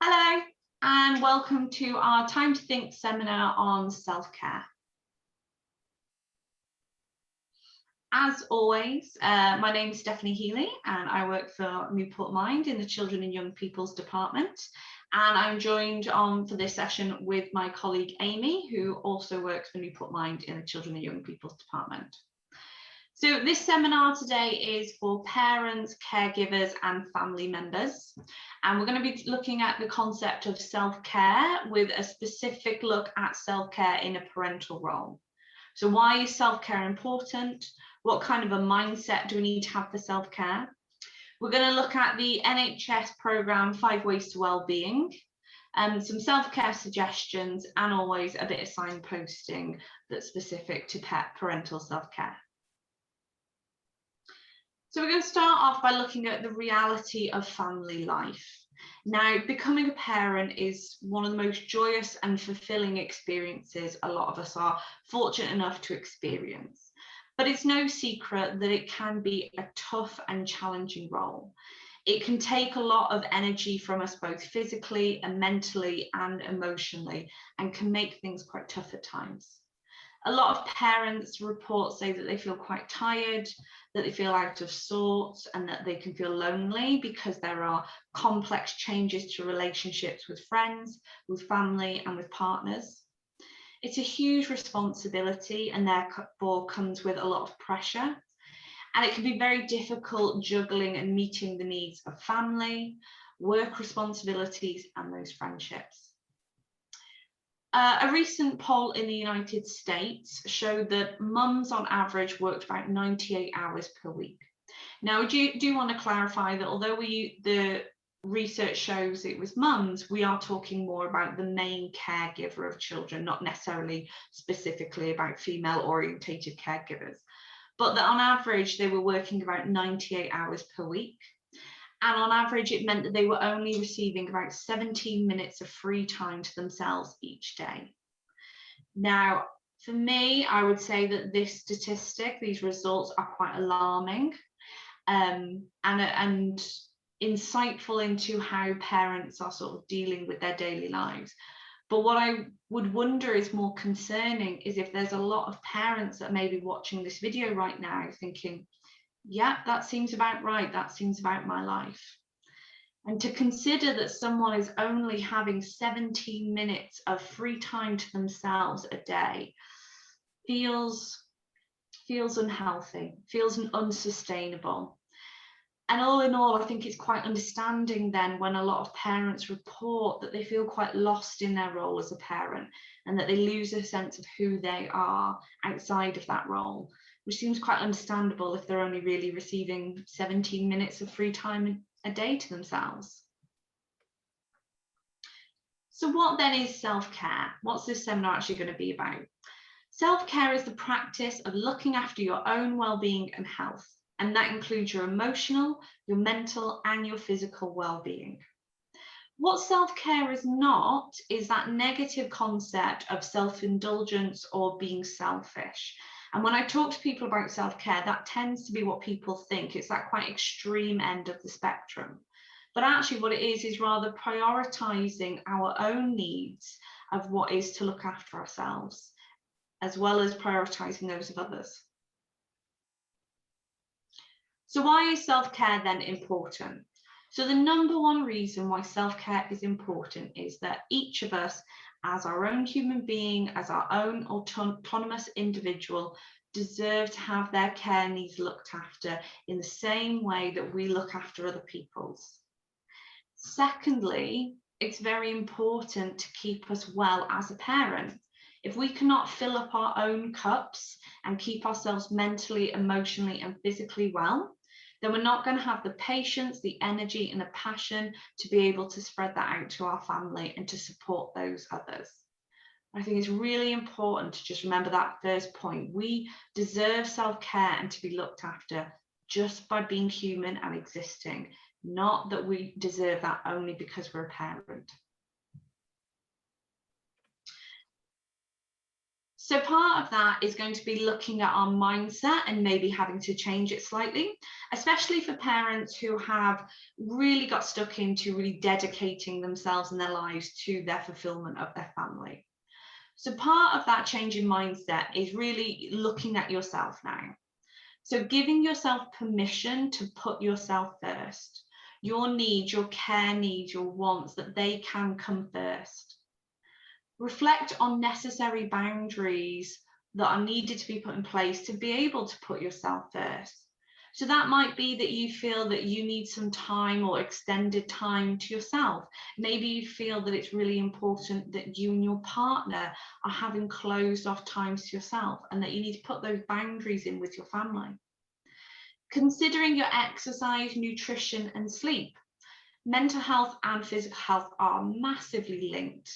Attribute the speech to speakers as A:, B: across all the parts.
A: Hello, and welcome to our Time to Think seminar on self-care. As always, my name is Stephanie Healy and I work for Newport Mind in the Children and Young People's Department. And I'm joined on for this session with my colleague Amy, who also works for Newport Mind in the Children and Young People's Department. So this seminar today is for parents, caregivers and family members. And we're going to be looking at the concept of self-care with a specific look at self-care in a parental role. So why is self-care important? What kind of a mindset do we need to have for self-care? We're going to look at the NHS programme 5 Ways to Wellbeing, some self-care suggestions, and always a bit of signposting that's specific to parental self-care. So we're going to start off by looking at the reality of family life. Now, becoming a parent is one of the most joyous and fulfilling experiences a lot of us are fortunate enough to experience. But it's no secret that it can be a tough and challenging role. It can take a lot of energy from us both physically and mentally and emotionally, and can make things quite tough at times. A lot of parents report say that they feel quite tired, that they feel out of sorts, and that they can feel lonely because there are complex changes to relationships with friends, with family, and with partners. It's a huge responsibility and therefore comes with a lot of pressure. And it can be very difficult juggling and meeting the needs of family, work responsibilities, and those friendships. A recent poll in the United States showed that mums on average worked about 98 hours per week. Now, we do want to clarify that although the research shows it was mums, we are talking more about the main caregiver of children, not necessarily specifically about female orientated caregivers, but that on average they were working about 98 hours per week. And on average, it meant that they were only receiving about 17 minutes of free time to themselves each day. Now, for me, I would say that this statistic, these results are quite alarming and insightful into how parents are sort of dealing with their daily lives. But what I would wonder is more concerning is if there's a lot of parents that may be watching this video right now thinking, yeah, that seems about right. That seems about my life. And to consider that someone is only having 17 minutes of free time to themselves a day feels unhealthy, feels unsustainable. And all in all, I think it's quite understanding then when a lot of parents report that they feel quite lost in their role as a parent and that they lose a sense of who they are outside of that role, which seems quite understandable if they're only really receiving 17 minutes of free time a day to themselves. So what then is self-care? What's this seminar actually going to be about? Self-care is the practice of looking after your own well-being and health, and that includes your emotional, your mental, and your physical well-being. What self-care is not is that negative concept of self-indulgence or being selfish. And when I talk to people about self-care, that tends to be what people think. It's that quite extreme end of the spectrum. But actually what it is rather prioritizing our own needs of what is to look after ourselves, as well as prioritizing those of others. So why is self-care then important? So the number one reason why self-care is important is that each of us, as our own human being, as our own autonomous individual, deserve to have their care needs looked after in the same way that we look after other people's. Secondly, it's very important to keep us well as a parent. If we cannot fill up our own cups and keep ourselves mentally, emotionally, and physically well, then we're not going to have the patience, the energy, and the passion to be able to spread that out to our family and to support those others. I think it's really important to just remember that first point. We deserve self-care and to be looked after just by being human and existing, not that we deserve that only because we're a parent. So part of that is going to be looking at our mindset and maybe having to change it slightly, especially for parents who have really got stuck into really dedicating themselves and their lives to their fulfillment of their family. So part of that change in mindset is really looking at yourself now. So giving yourself permission to put yourself first, your needs, your care needs, your wants, that they can come first. Reflect on necessary boundaries that are needed to be put in place to be able to put yourself first. So that might be that you feel that you need some time or extended time to yourself. Maybe you feel that it's really important that you and your partner are having closed off times to yourself and that you need to put those boundaries in with your family. Considering your exercise, nutrition, and sleep. Mental health and physical health are massively linked.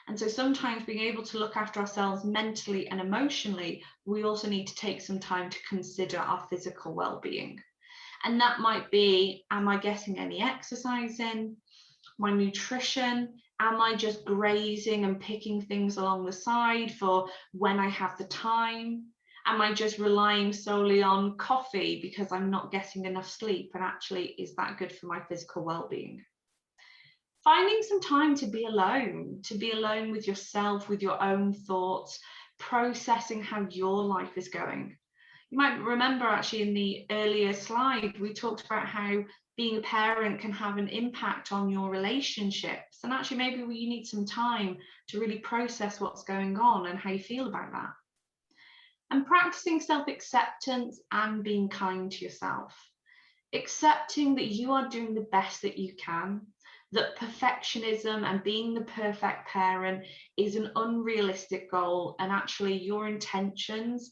A: And so sometimes being able to look after ourselves mentally and emotionally, we also need to take some time to consider our physical well-being. And that might be, am I getting any exercise in? My nutrition? Am I just grazing and picking things along the side for when I have the time? Am I just relying solely on coffee because I'm not getting enough sleep? And actually, is that good for my physical well-being? Finding some time to be alone with yourself, with your own thoughts, processing how your life is going. You might remember actually in the earlier slide, we talked about how being a parent can have an impact on your relationships. And actually, maybe you need some time to really process what's going on and how you feel about that. And practicing self-acceptance and being kind to yourself. Accepting that you are doing the best that you can, that perfectionism and being the perfect parent is an unrealistic goal, and actually your intentions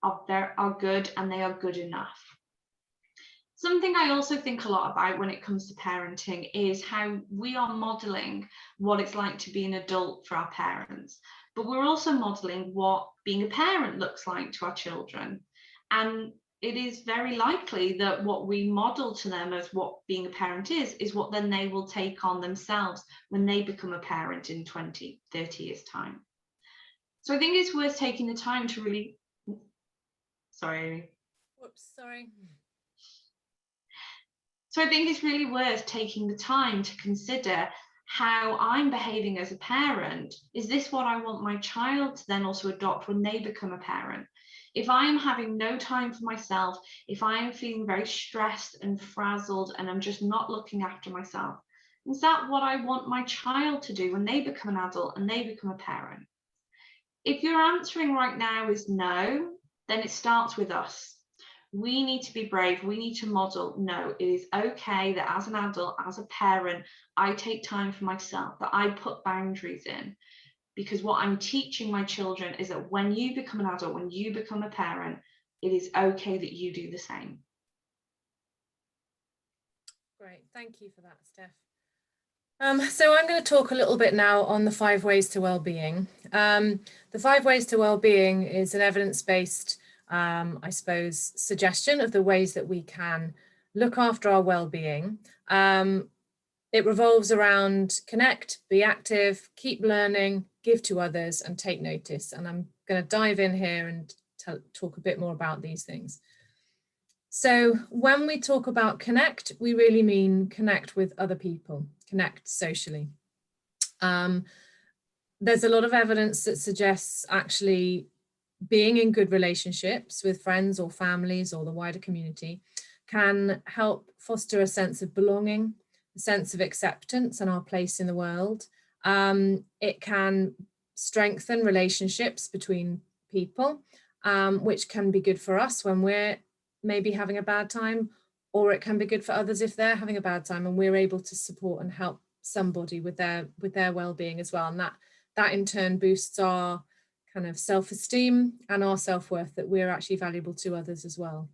A: are good and they are good enough. Something I also think a lot about when it comes to parenting is how we are modeling what it's like to be an adult for our parents, but we're also modeling what being a parent looks like to our children. And it is very likely that what we model to them as what being a parent is what then they will take on themselves when they become a parent in 20, 30 years' time. So I think it's worth taking the time to really, sorry, Amy.
B: Whoops, sorry.
A: So I think it's really worth taking the time to consider how I'm behaving as a parent. Is this what I want my child to then also adopt when they become a parent? If I am having no time for myself, if I am feeling very stressed and frazzled and I'm just not looking after myself, is that what I want my child to do when they become an adult and they become a parent? If your answering right now is no, then it starts with us. We need to be brave. We need to model, no, it is okay that as an adult, as a parent, I take time for myself, that I put boundaries in. Because what I'm teaching my children is that when you become an adult, when you become a parent, it is okay that you do the same.
B: Great, thank you for that, Steph. So I'm going to talk a little bit now on the 5 ways to well-being. The 5 ways to well-being is an evidence-based, I suppose, suggestion of the ways that we can look after our well-being. It revolves around connect, be active, keep learning, give to others, and take notice. And I'm going to dive in here and talk a bit more about these things. So when we talk about connect, we really mean connect with other people, connect socially. There's a lot of evidence that suggests actually being in good relationships with friends or families or the wider community can help foster a sense of belonging, a sense of acceptance and our place in the world. It can strengthen relationships between people, which can be good for us when we're maybe having a bad time, or it can be good for others if they're having a bad time and we're able to support and help somebody with their well-being as well. And that in turn boosts our kind of self-esteem and our self-worth, that we're actually valuable to others as well.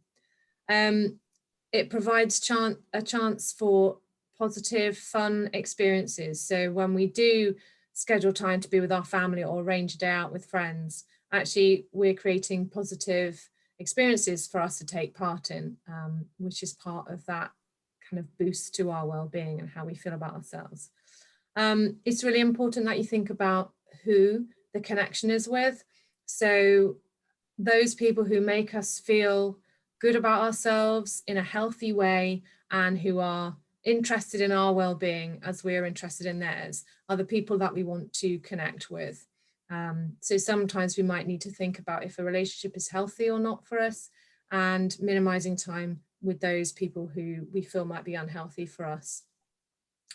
B: It provides a chance for positive, fun experiences. So when we do schedule time to be with our family or arrange a day out with friends, actually we're creating positive experiences for us to take part in, which is part of that kind of boost to our well-being and how we feel about ourselves. It's really important that you think about who the connection is with. So those people who make us feel good about ourselves in a healthy way and who are interested in our well-being as we're interested in theirs are the people that we want to connect with. So sometimes we might need to think about if a relationship is healthy or not for us, and minimizing time with those people who we feel might be unhealthy for us.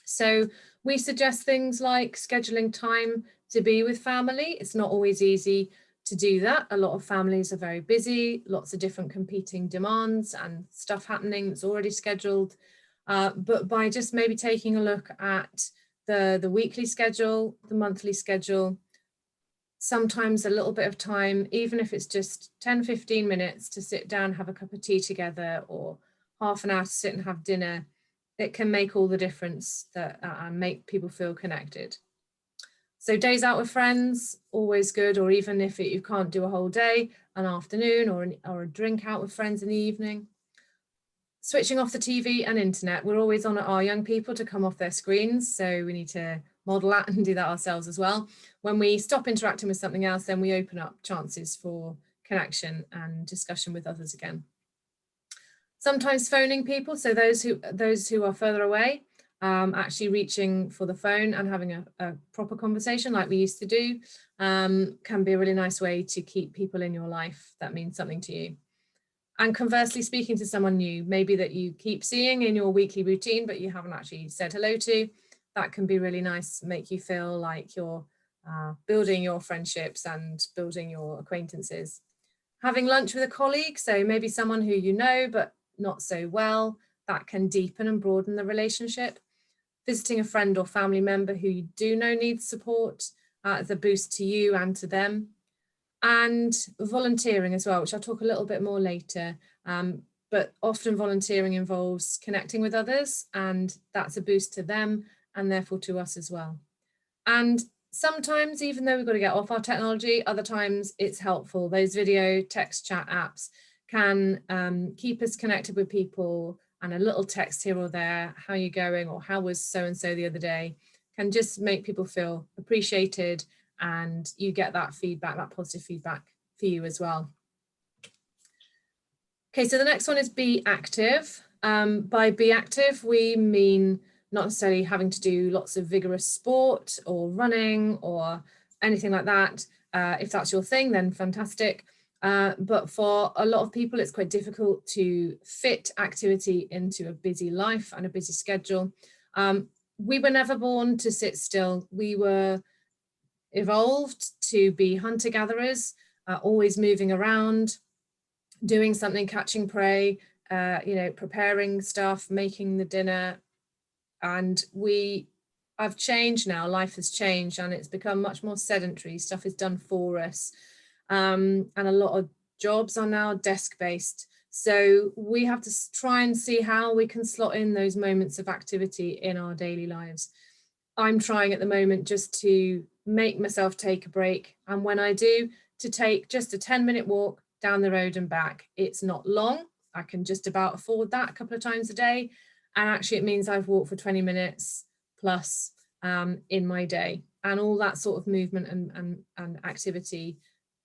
B: So we suggest things like scheduling time to be with family. It's not always easy to do that. A lot of families are very busy, lots of different competing demands and stuff happening that's already scheduled. But by just maybe taking a look at the weekly schedule, the monthly schedule, sometimes a little bit of time, even if it's just 10-15 minutes to sit down, have a cup of tea together, or half an hour to sit and have dinner, it can make all the difference that make people feel connected. So days out with friends, always good, or even if you can't do a whole day, an afternoon or a drink out with friends in the evening. Switching off the TV and internet. We're always on our young people to come off their screens, so we need to model that and do that ourselves as well. When we stop interacting with something else, then we open up chances for connection and discussion with others again. Sometimes phoning people, so those who are further away, actually reaching for the phone and having a proper conversation like we used to do, can be a really nice way to keep people in your life that mean something to you. And conversely, speaking to someone new, maybe that you keep seeing in your weekly routine, but you haven't actually said hello to, that can be really nice, make you feel like you're building your friendships and building your acquaintances. Having lunch with a colleague, so maybe someone who you know, but not so well, that can deepen and broaden the relationship. Visiting a friend or family member who you do know needs support as a boost to you and to them. And volunteering as well, which I'll talk a little bit more later. But often volunteering involves connecting with others, and that's a boost to them and therefore to us as well. And sometimes, even though we've got to get off our technology, other times it's helpful. Those video, text, chat apps can keep us connected with people, and a little text here or there, how are you going, or how was so-and-so the other day, can just make people feel appreciated, and you get that feedback, that positive feedback for you as well. Okay, so the next one is be active. By be active, we mean not necessarily having to do lots of vigorous sport or running or anything like that. If that's your thing, then fantastic. But for a lot of people, it's quite difficult to fit activity into a busy life and a busy schedule. We were never born to sit still. We were evolved to be hunter-gatherers, always moving around, doing something, catching prey, preparing stuff, making the dinner. And I've changed now, life has changed, and it's become much more sedentary. Stuff is done for us. And a lot of jobs are now desk-based. So we have to try and see how we can slot in those moments of activity in our daily lives. I'm trying at the moment just to make myself take a break. And when I do, to take just a 10-minute walk down the road and back. It's not long. I can just about afford that a couple of times a day. And actually it means I've walked for 20 minutes plus in my day. And all that sort of movement and activity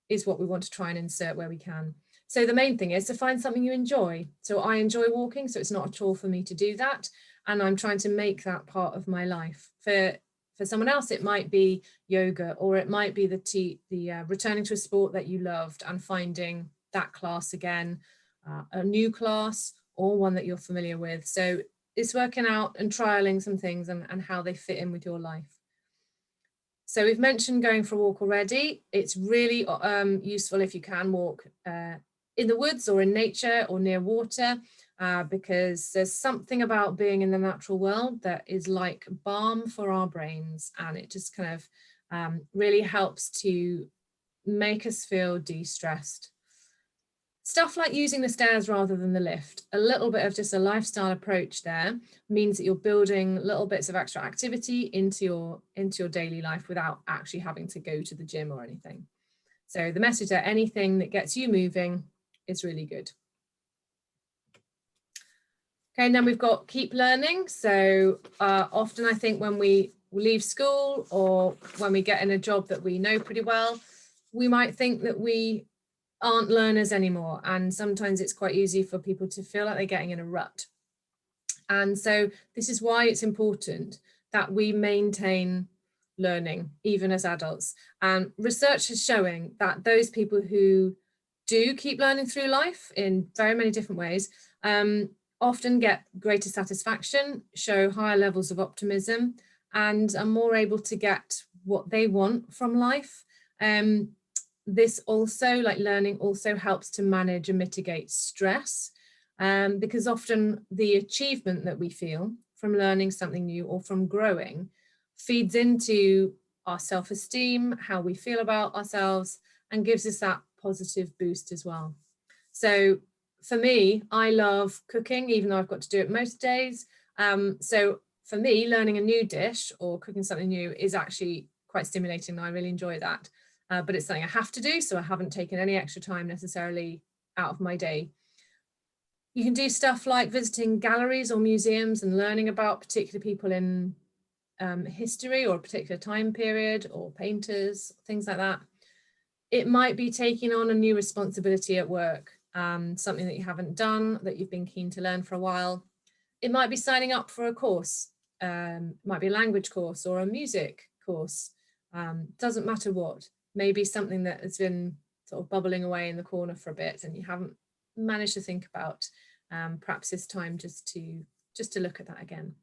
B: is what we want to try and insert where we can. So the main thing is to find something you enjoy. So I enjoy walking, so it's not a chore for me to do that. And I'm trying to make that part of my life. For someone else, it might be yoga, or it might be the returning to a sport that you loved and finding that class again, a new class, or one that you're familiar with. So it's working out and trialing some things and how they fit in with your life. So we've mentioned going for a walk already. It's really useful if you can walk in the woods or in nature or near water, because there's something about being in the natural world that is like balm for our brains, and it just kind of really helps to make us feel de-stressed. Stuff like using the stairs rather than the lift, a little bit of just a lifestyle approach there means that you're building little bits of extra activity into your daily life without actually having to go to the gym or anything. So the message that anything that gets you moving is really good. Okay, and then we've got keep learning. So often I think when we leave school or when we get in a job that we know pretty well, we might think that we aren't learners anymore, and sometimes it's quite easy for people to feel like they're getting in a rut. And so this is why it's important that we maintain learning even as adults. And research is showing that those people who do keep learning through life in very many different ways often get greater satisfaction, show higher levels of optimism, and are more able to get what they want from life. This also, like learning, also helps to manage and mitigate stress, because often the achievement that we feel from learning something new or from growing feeds into our self-esteem, how we feel about ourselves, and gives us that positive boost as well. So for me, I love cooking, even though I've got to do it most days. So for me, learning a new dish or cooking something new is actually quite stimulating. I really enjoy that. But it's something I have to do, so I haven't taken any extra time necessarily out of my day. You can do stuff like visiting galleries or museums and learning about particular people in history or a particular time period, or painters, things like that. It might be taking on a new responsibility at work, something that you haven't done, that you've been keen to learn for a while. It might be signing up for a course, it might be a language course or a music course, doesn't matter what. Maybe something that has been sort of bubbling away in the corner for a bit and you haven't managed to think about. Perhaps it's time just to look at that again.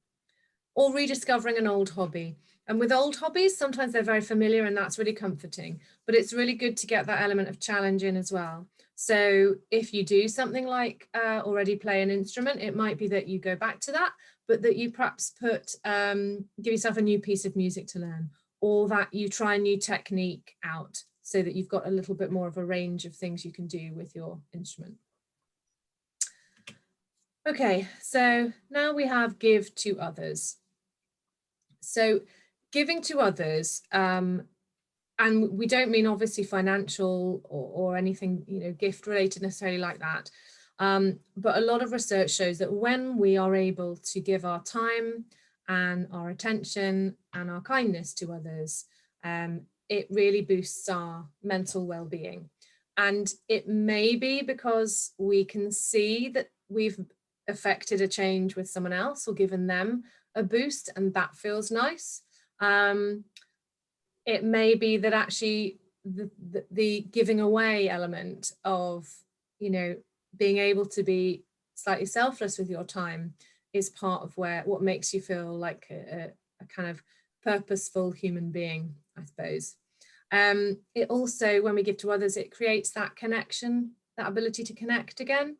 B: Or rediscovering an old hobby. And with old hobbies, sometimes they're very familiar and that's really comforting, but it's really good to get that element of challenge in as well. So if you do something like already play an instrument, it might be that you go back to that, but that you perhaps give yourself a new piece of music to learn, or that you try a new technique out so that you've got a little bit more of a range of things you can do with your instrument. Okay, so now we have give to others. So giving to others, and we don't mean obviously financial or anything, gift related necessarily like that. But a lot of research shows that when we are able to give our time and our attention and our kindness to others, it really boosts our mental well-being. And it may be because we can see that we've affected a change with someone else or given them a boost, and that feels nice. It may be that actually the giving away element of, being able to be slightly selfless with your time is part of what makes you feel like a kind of purposeful human being, I suppose. It also, when we give to others, it creates that connection, that ability to connect again,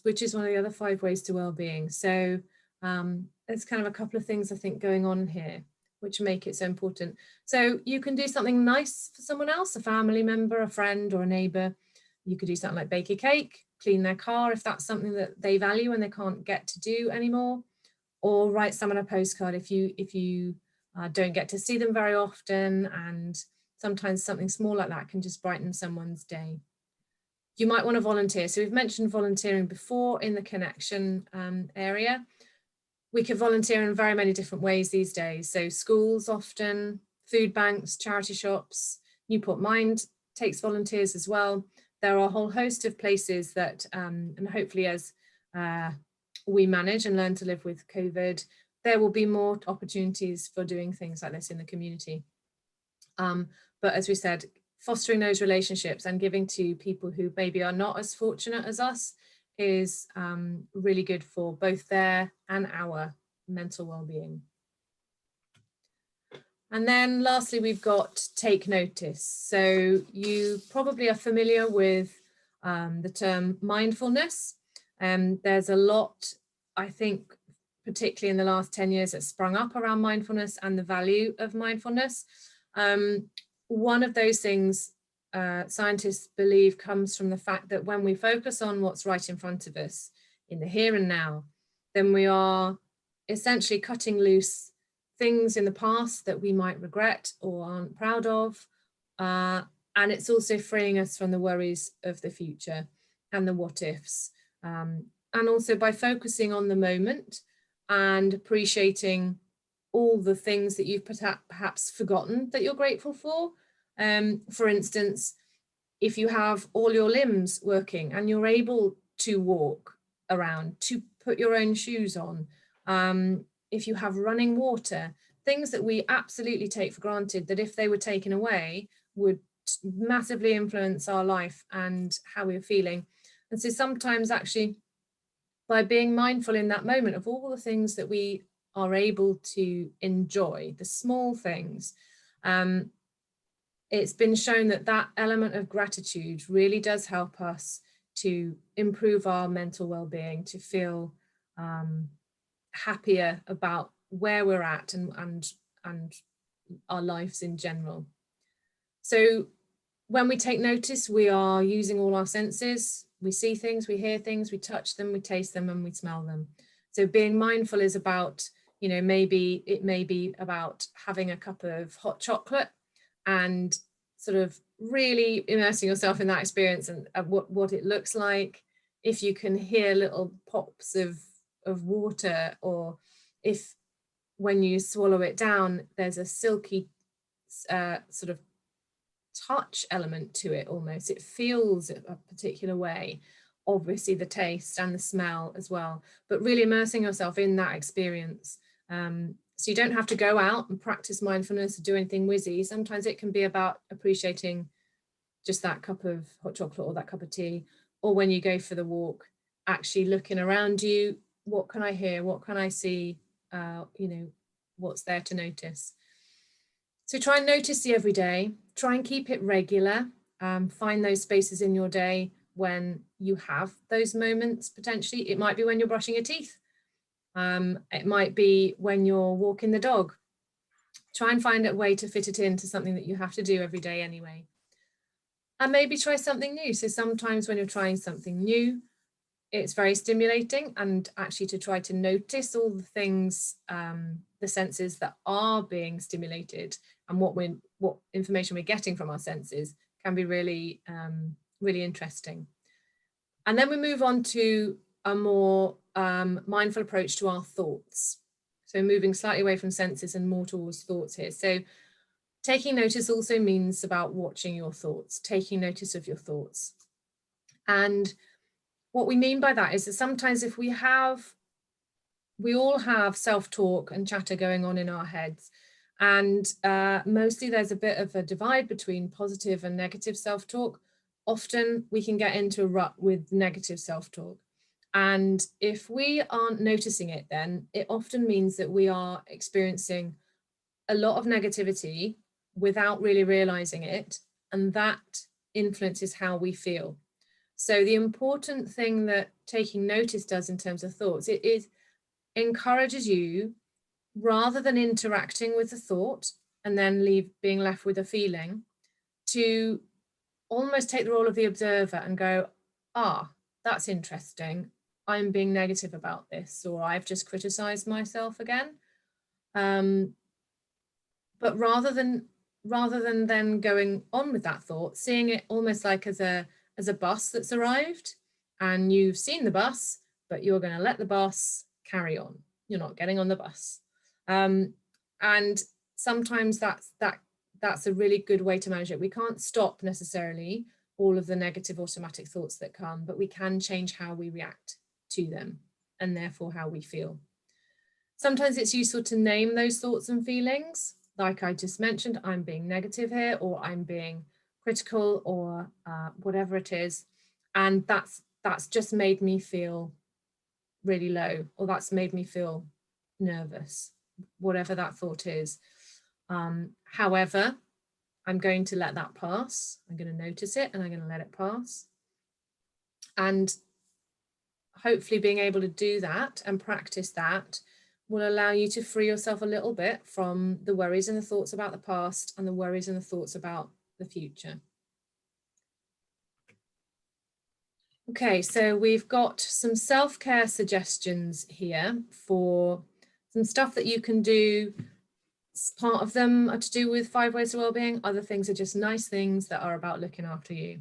B: which is one of the other 5 ways to well-being. So there's kind of a couple of things I think going on here which make it so important. So you can do something nice for someone else, a family member, a friend, or a neighbor. You could do something like bake a cake, clean their car if that's something that they value and they can't get to do anymore, or write someone a postcard if you don't get to see them very often, and sometimes something small like that can just brighten someone's day. You might want to volunteer. So we've mentioned volunteering before in the connection area. We can volunteer in very many different ways these days. So schools often, food banks, charity shops, Newport Mind takes volunteers as well. There are a whole host of places that, and hopefully as we manage and learn to live with COVID, there will be more opportunities for doing things like this in the community. But as we said, fostering those relationships and giving to people who maybe are not as fortunate as us is really good for both their and our mental well-being. And then lastly, we've got take notice. So you probably are familiar with the term mindfulness. There's a lot, I think, particularly in the last 10 years, that's sprung up around mindfulness and the value of mindfulness. One of those things scientists believe comes from the fact that when we focus on what's right in front of us in the here and now, then we are essentially cutting loose things in the past that we might regret or aren't proud of. And it's also freeing us from the worries of the future and the what ifs. And also by focusing on the moment and appreciating all the things that you've perhaps forgotten that you're grateful for, For instance, if you have all your limbs working and you're able to walk around, to put your own shoes on, if you have running water, things that we absolutely take for granted, that if they were taken away would massively influence our life and how we're feeling. And so sometimes actually by being mindful in that moment of all the things that we are able to enjoy, the small things, it's been shown that that element of gratitude really does help us to improve our mental well-being, to feel happier about where we're at and our lives in general. So when we take notice, we are using all our senses. We see things, we hear things, we touch them, we taste them, and we smell them. So being mindful is about, maybe it may be about having a cup of hot chocolate and sort of really immersing yourself in that experience and what it looks like. If you can hear little pops of water, or if when you swallow it down, there's a silky sort of touch element to it almost. It feels a particular way, obviously the taste and the smell as well, but really immersing yourself in that experience. So you don't have to go out and practice mindfulness or do anything whizzy. Sometimes it can be about appreciating just that cup of hot chocolate or that cup of tea, or when you go for the walk, actually looking around you, what can I hear, what can I see, what's there to notice. So try and notice the everyday, try and keep it regular, find those spaces in your day when you have those moments. Potentially it might be when you're brushing your teeth, it might be when you're walking the dog. Try and find a way to fit it into something that you have to do every day anyway. And maybe try something new. So sometimes when you're trying something new, it's very stimulating, and actually to try to notice all the things, the senses that are being stimulated and what information we're getting from our senses can be really, really interesting. And then we move on to a more mindful approach to our thoughts. So moving slightly away from senses and more towards thoughts here. So taking notice also means about watching your thoughts, taking notice of your thoughts. And what we mean by that is that sometimes if we all have self-talk and chatter going on in our heads, and mostly there's a bit of a divide between positive and negative self-talk. Often we can get into a rut with negative self-talk. And if we aren't noticing it, then it often means that we are experiencing a lot of negativity without really realizing it. And that influences how we feel. So the important thing that taking notice does in terms of thoughts, it encourages you, rather than interacting with the thought and then being left with a feeling, to almost take the role of the observer and go, that's interesting. I'm being negative about this, or I've just criticized myself again. But rather than then going on with that thought, seeing it almost like as a bus that's arrived, and you've seen the bus, but you're going to let the bus carry on. You're not getting on the bus. And sometimes that's a really good way to manage it. We can't stop necessarily all of the negative automatic thoughts that come, but we can change how we react to them and therefore how we feel. Sometimes it's useful to name those thoughts and feelings. Like I just mentioned, I'm being negative here, or I'm being critical, or whatever it is. And that's just made me feel really low, or that's made me feel nervous, whatever that thought is. However, I'm going to let that pass. I'm going to notice it and I'm going to let it pass. And hopefully being able to do that and practice that will allow you to free yourself a little bit from the worries and the thoughts about the past and the worries and the thoughts about the future. Okay, so we've got some self-care suggestions here for some stuff that you can do. Part of them are to do with 5 ways to wellbeing. Other things are just nice things that are about looking after you.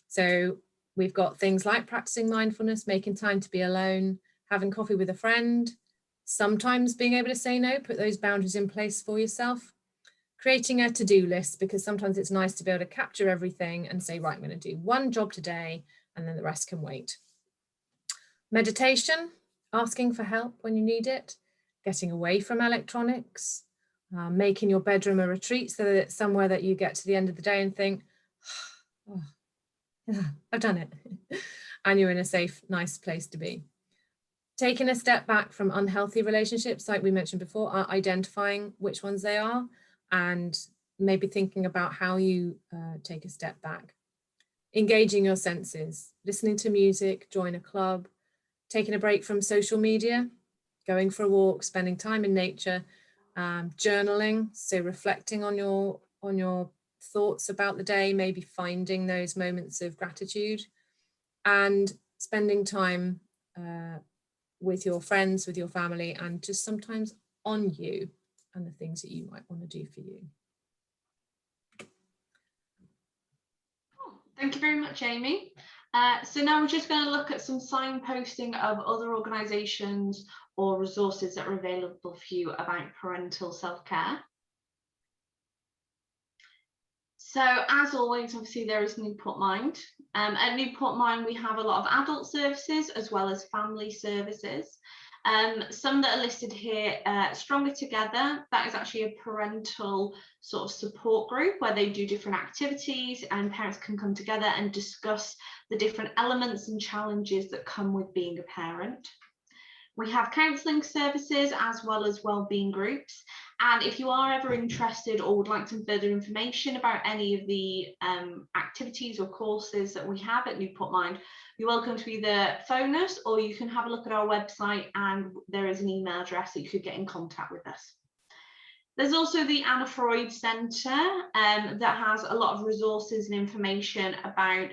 B: So we've got things like practicing mindfulness, making time to be alone, having coffee with a friend, sometimes being able to say no, put those boundaries in place for yourself, creating a to-do list, because sometimes it's nice to be able to capture everything and say, right, I'm going to do one job today and then the rest can wait. Meditation, asking for help when you need it, getting away from electronics, making your bedroom a retreat so that it's somewhere that you get to the end of the day and think, oh, yeah, I've done it. And you're in a safe, nice place to be. Taking a step back from unhealthy relationships, like we mentioned before, identifying which ones they are, and maybe thinking about how you take a step back. Engaging your senses, listening to music, join a club, taking a break from social media, going for a walk, spending time in nature, journaling, so reflecting on your thoughts about the day, maybe finding those moments of gratitude, and spending time with your friends, with your family, and just sometimes on you and the things that you might want to do for you.
A: Thank you very much, Amy. So now we're just going to look at some signposting of other organisations or resources that are available for you about parental self-care. So as always, obviously there is Newport Mind. At Newport Mind, we have a lot of adult services as well as family services. Some that are listed here, Stronger Together, that is actually a parental sort of support group where they do different activities and parents can come together and discuss the different elements and challenges that come with being a parent. We have counselling services as well as wellbeing groups. And if you are ever interested or would like some further information about any of the activities or courses that we have at Newport Mind, you're welcome to either phone us or you can have a look at our website, and there is an email address that you could get in contact with us. There's also the Anna Freud Centre that has a lot of resources and information about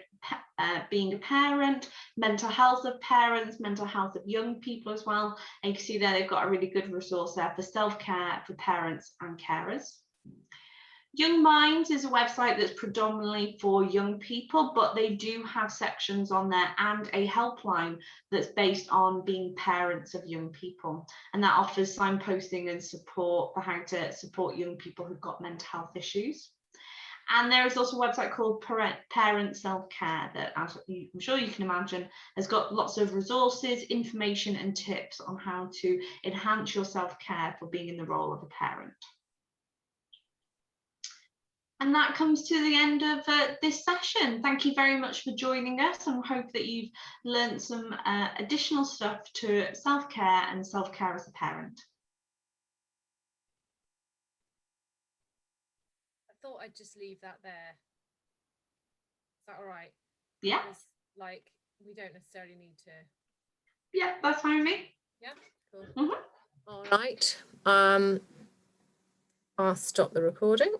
A: being a parent, mental health of parents, mental health of young people as well. And you can see there they've got a really good resource there for self-care for parents and carers. Young Minds is a website that's predominantly for young people, but they do have sections on there and a helpline that's based on being parents of young people. And that offers signposting and support for how to support young people who've got mental health issues. And there is also a website called Parent Self-Care that, as I'm sure you can imagine, has got lots of resources, information and tips on how to enhance your self-care for being in the role of a parent. And that comes to the end of this session. Thank you very much for joining us, and we hope that you've learned some additional stuff to self-care and self-care as a parent.
B: I thought I'd just leave that there. Is that all right?
A: Yeah.
B: Because, like, we don't necessarily need to.
A: Yeah, that's fine with me.
B: Yeah, cool.
A: Mm-hmm.
B: All right. I'll stop the recording.